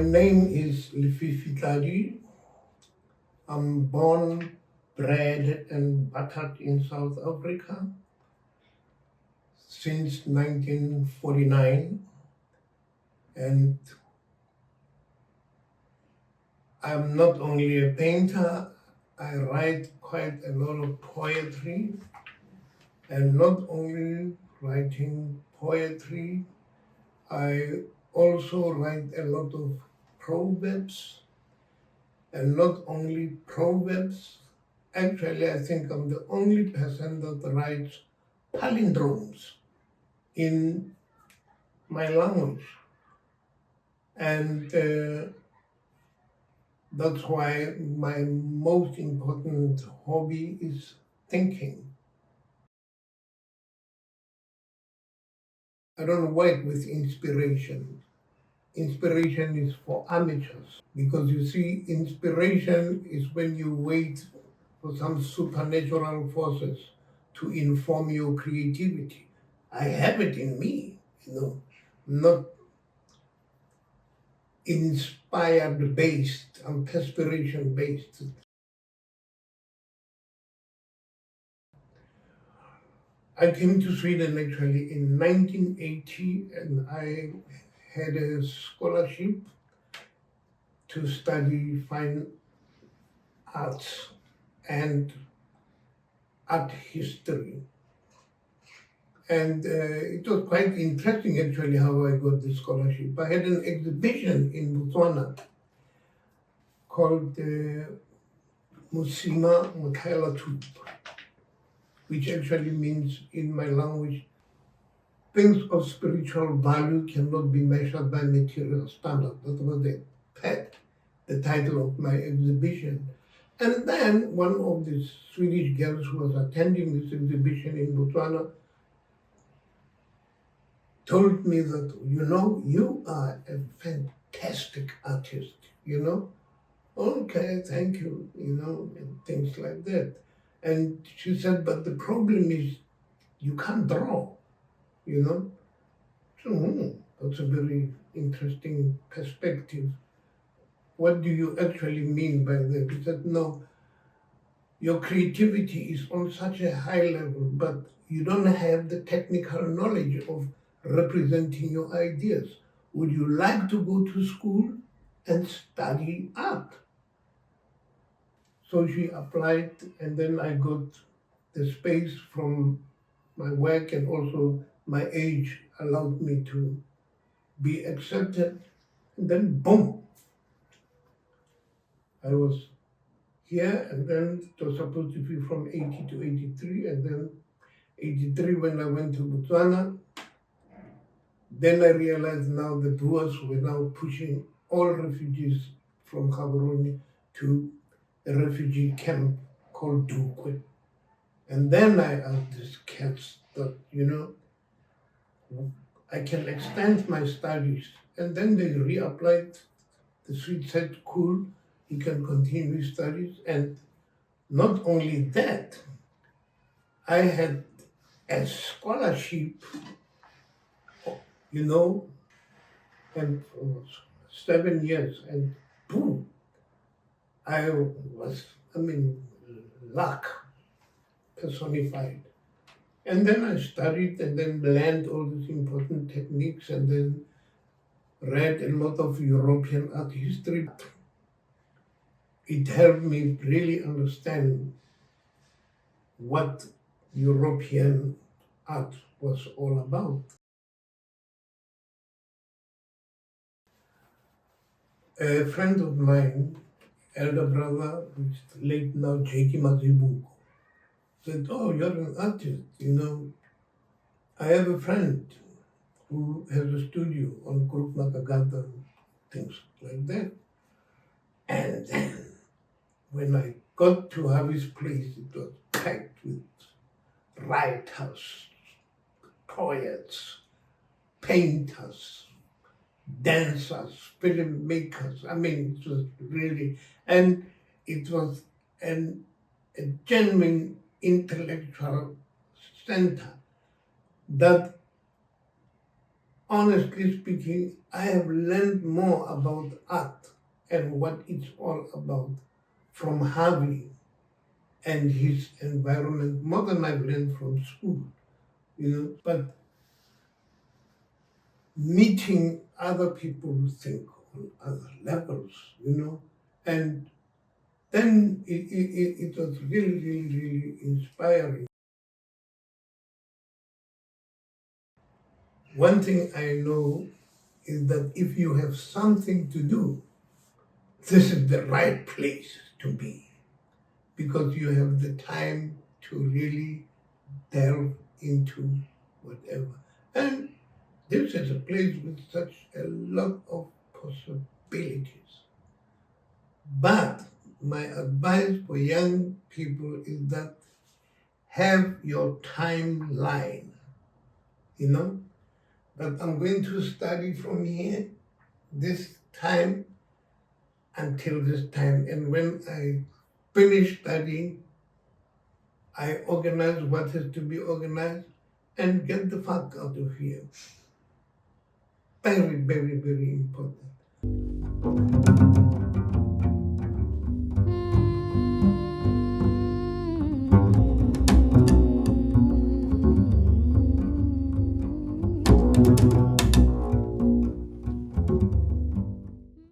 name is Lefifi Tladi. I'm born, bred, and buttered in South Africa since 1949, and I'm not only a painter, I write quite a lot of poetry, and not only writing poetry, I also write a lot of proverbs, and not only proverbs. Actually, I think I'm the only person that writes palindromes in my language. And that's why my most important hobby is thinking. I don't work with inspiration. Inspiration is for amateurs because you see, inspiration is when you wait for some supernatural forces to inform your creativity. I have it in me, not inspired based, I'm perspiration based. I came to Sweden actually in 1980, and I had a scholarship to study fine arts and art history. And it was quite interesting actually how I got the scholarship. I had an exhibition in Botswana called Musima Makaela Tup, which actually means in my language, things of spiritual value cannot be measured by material standards. That was the title of my exhibition. And then one of the Swedish girls who was attending this exhibition in Botswana told me that, you are a fantastic artist. Okay, thank you, and things like that. And she said, but the problem is you can't draw, you know. So, that's a very interesting perspective. What do you actually mean by that? He said, no, your creativity is on such a high level, but you don't have the technical knowledge of representing your ideas. Would you like to go to school and study art? So she applied, and then I got the space from my work, and also my age allowed me to be accepted. And then, boom, I was here, and then it was supposed to be from 80 to 83, and then 83 when I went to Botswana. Then I realized now the Boers were now pushing all refugees from Gaborone to a refugee camp called Dukwe. And then I asked these cats that, I can extend my studies. And then they reapplied. The Swedes said, cool, you can continue his studies. And not only that, I had a scholarship, and for 7 years, and boom, I was, luck personified. And then I studied and then learned all these important techniques and then read a lot of European art history. It helped me really understand what European art was all about. A friend of mine, elder brother, who's late now, J.K. Mazibuko, said, oh, you're an artist, I have a friend who has a studio on Group Makagata, things like that. And then when I got to Harvey's place, it was packed with writers, poets, painters, dancers, filmmakers. It was really, and it was a genuine intellectual center that honestly speaking, I have learned more about art and what it's all about from Harvey and his environment more than I've learned from school, But meeting other people who think on other levels, and then it was really, really, really inspiring. One thing I know is that if you have something to do, this is the right place to be because you have the time to really delve into whatever. And this is a place with such a lot of possibilities. But my advice for young people is that have your timeline, that I'm going to study from here this time until this time. And when I finish studying, I organize what has to be organized and get the fuck out of here. Very, very, very important.